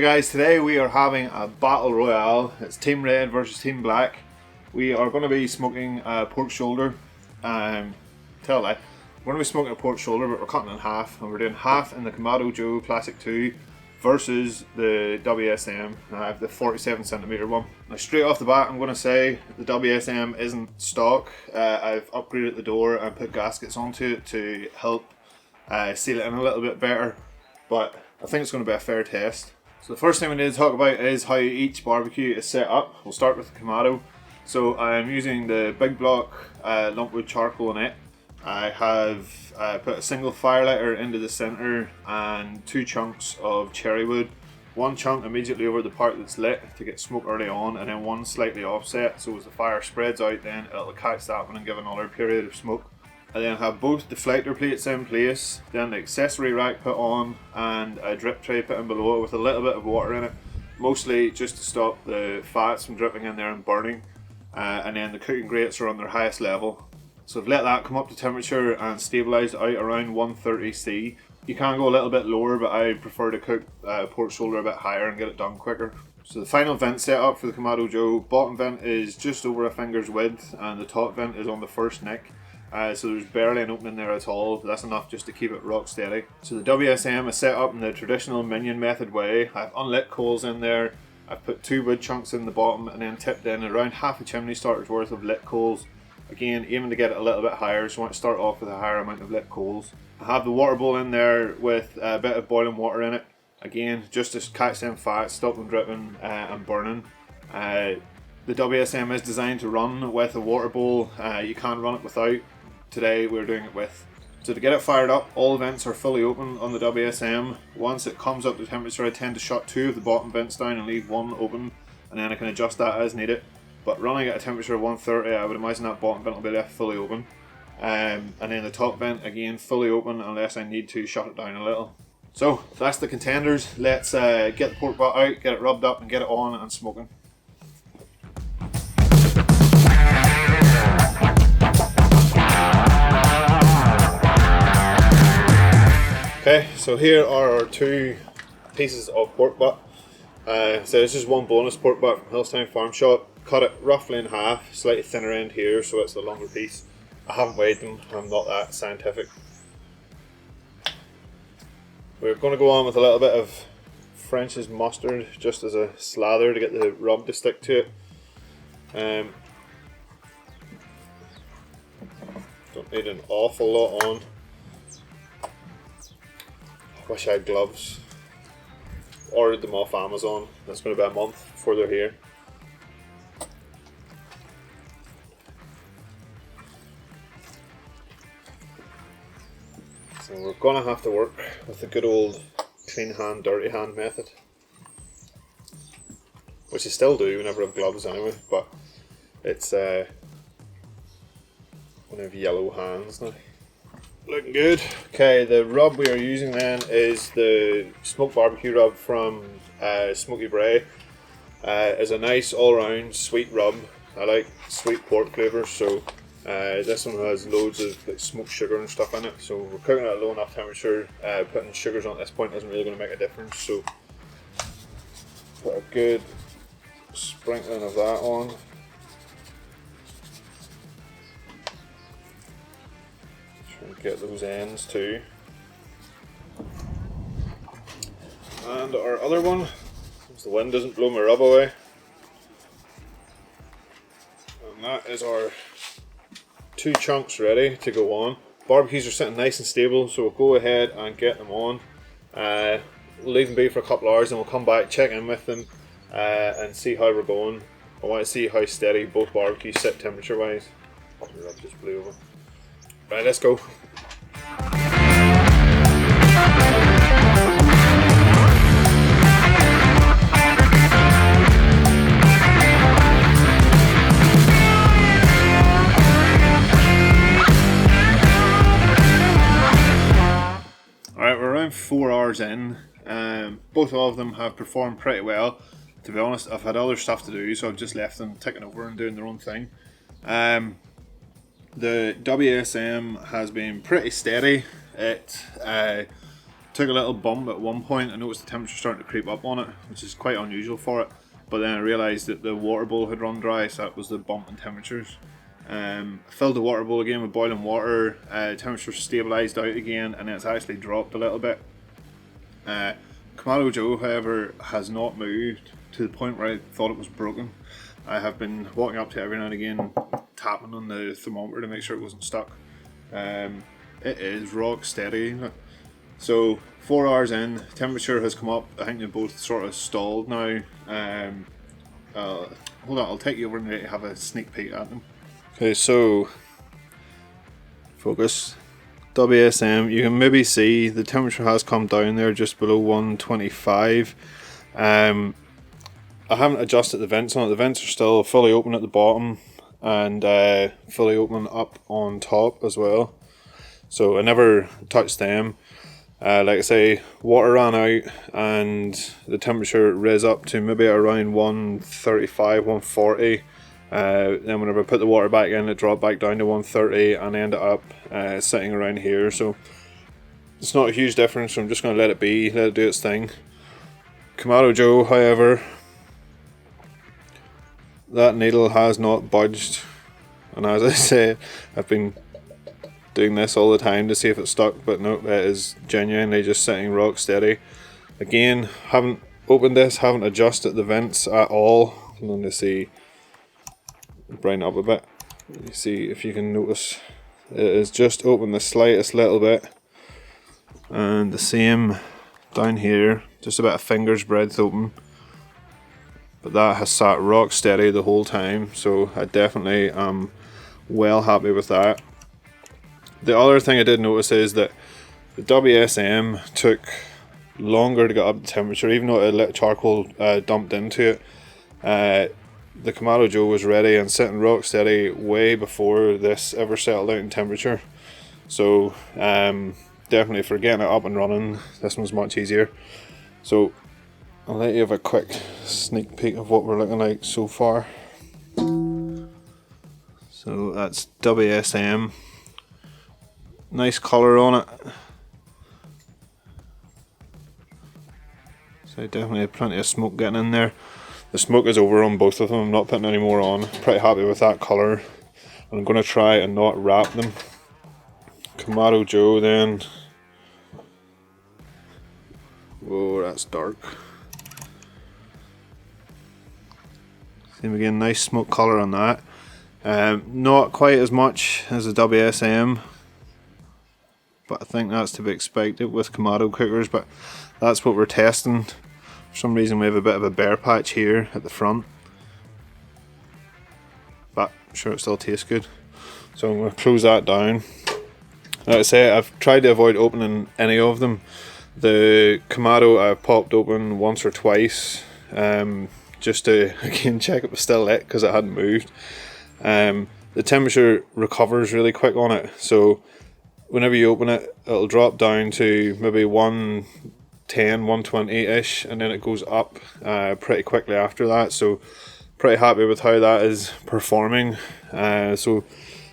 Hey guys, today we are having a battle royale. It's Team Red versus Team Black. We are going to be smoking a pork shoulder. Tell that. We're going to be smoking a pork shoulder, but we're cutting it in half. And we're doing half in the Kamado Joe Classic II versus the WSM, the 47cm one. Now straight off the bat, I'm going to say the WSM isn't stock. I've upgraded the door and put gaskets onto it to help seal it in a little bit better. But I think it's going to be a fair test. So the first thing we need to talk about is how each barbecue is set up. We'll start with the Kamado. So I'm using the big block lumpwood charcoal in it. I have put a single firelighter into the centre and 2 chunks of cherry wood. 1 chunk immediately over the part that's lit to get smoke early on, and then 1 slightly offset, so as the fire spreads out then it'll catch that one and give another period of smoke. I then have both deflector plates in place, then the accessory rack put on, and a drip tray put in below it with a little bit of water in it, mostly just to stop the fats from dripping in there and burning. And then the cooking grates are on their highest level. So I've let that come up to temperature and stabilised out around 130°C. You can go a little bit lower, but I prefer to cook pork shoulder a bit higher and get it done quicker. So the final vent setup for the Kamado Joe, bottom vent is just over a finger's width and the top vent is on the first nick. So there's barely an opening there at all, but that's enough just to keep it rock steady. So the WSM is set up in the traditional minion method way. I've unlit coals in there, I've put 2 wood chunks in the bottom and then tipped in around half a chimney starter's worth of lit coals. Again, aiming to get it a little bit higher, so I want to start off with a higher amount of lit coals. I have the water bowl in there with a bit of boiling water in it. Again, just to catch them fats, stop them dripping and burning. The WSM is designed to run with a water bowl. You can't run it without. Today we're doing it with. So to get it fired up, all vents are fully open on the WSM. Once it comes up to temperature, I tend to shut 2 of the bottom vents down and leave 1 open, and then I can adjust that as needed. But running at a temperature of 130, I would imagine that bottom vent will be left fully open. And then the top vent, again, fully open unless I need to shut it down a little. So that's the contenders. Let's get the pork butt out, get it rubbed up and get it on and smoking. Okay, so here are our 2 pieces of pork butt. So this is 1 bonus pork butt from Hillstown Farm Shop. Cut it roughly in half, slightly thinner end here, so it's the longer piece. I haven't weighed them, I'm not that scientific. We're going to go on with a little bit of French's mustard, just as a slather to get the rub to stick to it. Don't need an awful lot on. I wish I had gloves. Ordered them off Amazon. That's going to be a month before they're here. So we're going to have to work with the good old clean hand, dirty hand method. Which I still do whenever I have gloves anyway, but it's when I have yellow hands now. Looking good. Okay, the rub we are using then is the smoked barbecue rub from Smoky Bray. It's a nice all-round sweet rub. I like sweet pork flavours, so this one has loads of like smoked sugar and stuff in it. So we're cooking it at low enough temperature. Putting sugars on at this point isn't really going to make a difference. So put a good sprinkling of that on. Get those ends too. And our other one, so the wind doesn't blow my rub away. And that is our 2 chunks ready to go on. Barbecues are sitting nice and stable, so we'll go ahead and get them on. We'll leave them be for a couple of hours and we'll come back, check in with them and see how we're going. I want to see how steady both barbecues sit temperature wise. The rub just blew over. Right, let's go. Alright, we're around 4 hours in. Both of them have performed pretty well. To be honest, I've had other stuff to do, so I've just left them ticking over and doing their own thing. The WSM has been pretty steady. It took a little bump at one point. I noticed the temperature starting to creep up on it, which is quite unusual for it. But then I realised that the water bowl had run dry, so that was the bump in temperatures. Filled the water bowl again with boiling water, temperature stabilised out again, and it's actually dropped a little bit. Kamado Joe, however, has not moved to the point where I thought it was broken. I have been walking up to it every now and again, tapping on the thermometer to make sure it wasn't stuck. It is rock steady. So 4 hours in, temperature has come up. I think they're both sort of stalled now. Hold on, I'll take you over and have a sneak peek at them. Okay, so focus. WSM, you can maybe see the temperature has come down there just below 125. I haven't adjusted the vents on it. The vents are still fully open at the bottom and fully open up on top as well. So I never touched them. Like I say, water ran out and the temperature raised up to maybe around 135, 140. Then whenever I put the water back in, it dropped back down to 130 and ended up sitting around here. So it's not a huge difference, so I'm just going to let it be, let it do its thing. Kamado Joe, however, that needle has not budged, and as I say, I've been doing this all the time to see if it's stuck, but no, it is genuinely just sitting rock steady. Again, haven't opened this, haven't adjusted the vents at all. I'm going to see, brighten up a bit. You see if you can notice, it is just open the slightest little bit, and the same down here, just about a finger's breadth open. But that has sat rock steady the whole time, so I definitely am well happy with that. The other thing I did notice is that the WSM took longer to get up to temperature, even though a little charcoal dumped into it. The Kamado Joe was ready and sitting rock steady way before this ever settled out in temperature. So definitely for getting it up and running, this one's much easier. So I'll let you have a quick sneak peek of what we're looking like so far. So that's WSM. Nice colour on it. So definitely plenty of smoke getting in there. The smoke is over on both of them. I'm not putting any more on. Pretty happy with that colour. And I'm going to try and not wrap them. Kamado Joe then. Whoa, that's dark. Same again, nice smoke colour on that. Not quite as much as the WSM, but I think that's to be expected with Kamado cookers, but that's what we're testing. For some reason we have a bit of a bare patch here at the front, but I'm sure it still tastes good. So I'm going to close that down. Like I say, I've tried to avoid opening any of them. The Kamado I've popped open once or twice, just to again check it was still lit because it hadn't moved. The temperature recovers really quick on it, so whenever you open it, it'll drop down to maybe 110, 120-ish, and then it goes up pretty quickly after that. So pretty happy with how that is performing. So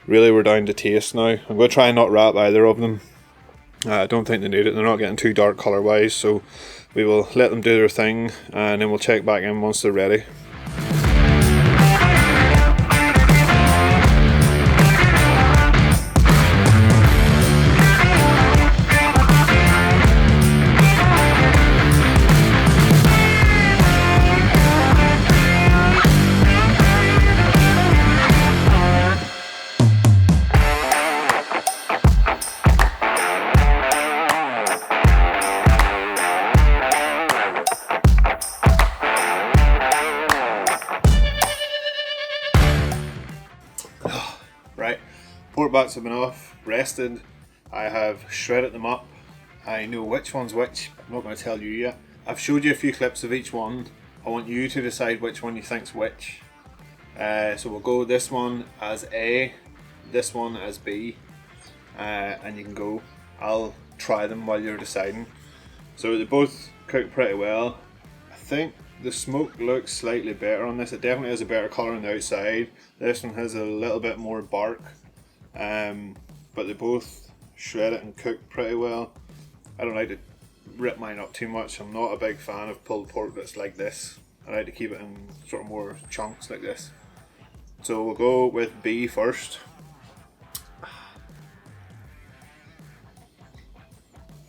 really we're down to taste now. I'm going to try and not wrap either of them. I don't think they need it. They're not getting too dark colour wise, so we will let them do their thing and then we'll check back in once they're ready. Right, pork butts have been off, rested. I have shredded them up. I know which one's which, but I'm not going to tell you yet. I've showed you a few clips of each one. I want you to decide which one you think's which. So we'll go this one as A, this one as B, and you can go. I'll try them while you're deciding. So they both cook pretty well. I think the smoke looks slightly better on this. It definitely has a better colour on the outside. This one has a little bit more bark, but they both shred it and cook pretty well. I don't like to rip mine up too much. I'm not a big fan of pulled pork that's like this. I like to keep it in sort of more chunks like this. So we'll go with B first.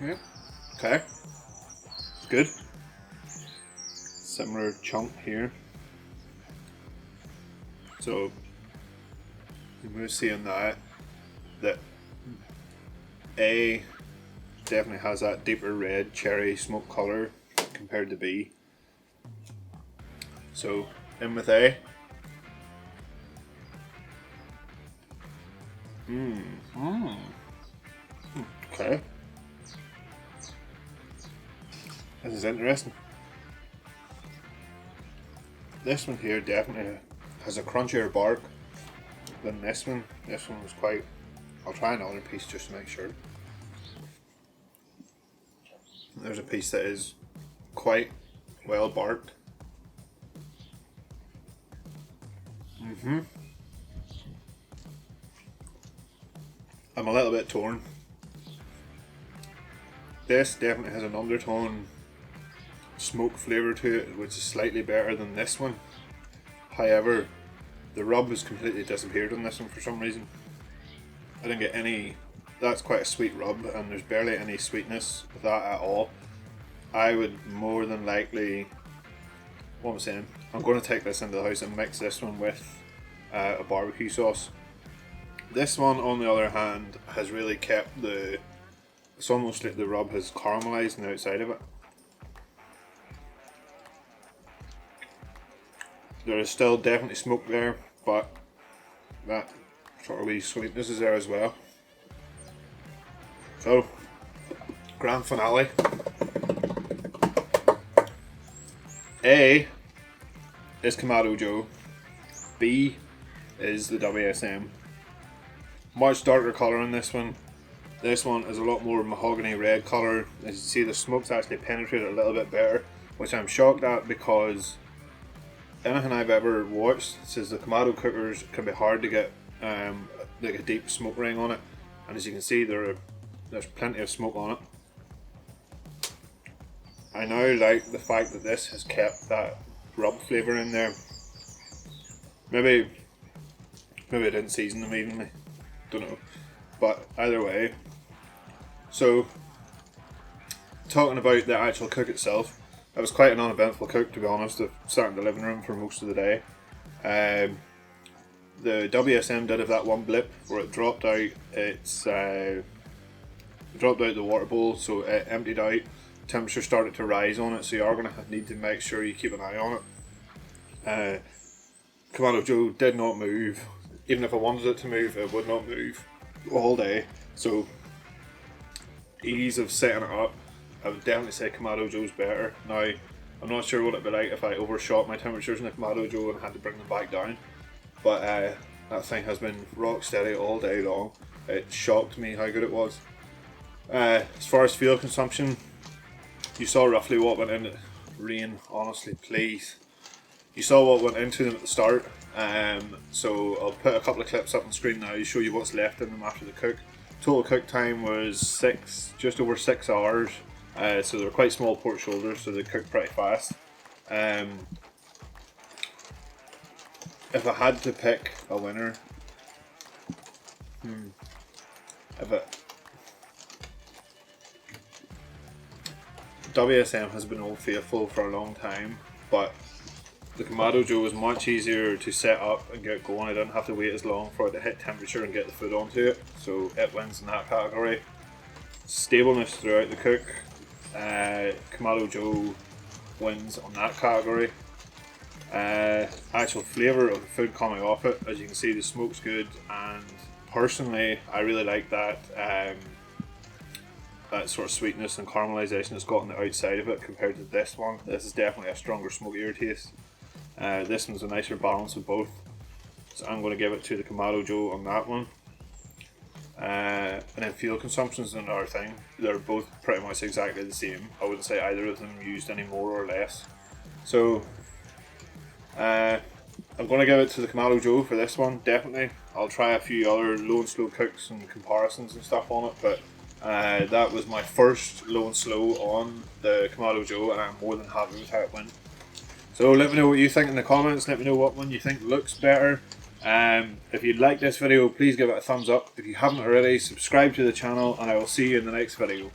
Yeah. Okay. Good. Similar chunk here. So we're seeing that A definitely has that deeper red cherry smoke colour compared to B. So in with A. Okay. This is interesting. This one here definitely has a crunchier bark than this one. This one was quite... I'll try another piece just to make sure. There's a piece that is quite well barked. I'm a little bit torn. This definitely has an undertone smoke flavour to it, which is slightly better than this one. However, the rub has completely disappeared on this one for some reason. I didn't get any... That's quite a sweet rub, and there's barely any sweetness with that at all. I would more than likely... What am I saying? I'm going to take this into the house and mix this one with a barbecue sauce. This one, on the other hand, has really kept the... It's almost like the rub has caramelised on the outside of it. There is still definitely smoke there, but that sort of wee sweetness is there as well. So, grand finale. A is Kamado Joe. B is the WSM. Much darker colour in this one. This one is a lot more mahogany red colour. As you see, the smoke's actually penetrated a little bit better, which I'm shocked at because anything I've ever watched says the Kamado cookers can be hard to get like a deep smoke ring on it, and as you can see there's plenty of smoke on it. I now like the fact that this has kept that rub flavour in there. Maybe I didn't season them evenly, don't know, but either way. So talking about the actual cook itself, it was quite an uneventful cook, to be honest. I sat in the living room for most of the day. The WSM did have that one blip where it dropped out the water bowl, so it emptied out. Temperature started to rise on it, so you are going to need to make sure you keep an eye on it. Kamado Joe did not move. Even if I wanted it to move, it would not move all day. So ease of setting it up, I would definitely say Kamado Joe's better. Now, I'm not sure what it'd be like if I overshot my temperatures in the Kamado Joe and had to bring them back down. But that thing has been rock steady all day long. It shocked me how good it was. As far as fuel consumption, you saw roughly what went in it. Rain, honestly, please. You saw what went into them at the start. So I'll put a couple of clips up on screen now to show you what's left in them after the cook. Total cook time was just over 6 hours. So they're quite small pork shoulders, so they cook pretty fast. If I had to pick a winner, WSM has been Old Faithful for a long time, but the Kamado Joe was much easier to set up and get going. I didn't have to wait as long for it to hit temperature and get the food onto it, so it wins in that category. Stableness throughout the cook, Kamado Joe wins on that category. Actual flavour of the food coming off it, as you can see, the smoke's good, and personally I really like that that sort of sweetness and caramelisation it's got on the outside of it compared to this one. This is definitely a stronger, smokier taste. This one's a nicer balance of both, so I'm going to give it to the Kamado Joe on that one. And then fuel consumption is another thing. They're both pretty much exactly the same. I wouldn't say either of them used any more or less. So I'm going to give it to the Kamado Joe for this one, definitely. I'll try a few other low and slow cooks and comparisons and stuff on it, but That was my first low and slow on the Kamado Joe, and I'm more than happy with how it went. So let me know what you think in the comments. Let me know what one you think looks better. If you like this video, please give it a thumbs up. If you haven't already, subscribe to the channel, and I will see you in the next video.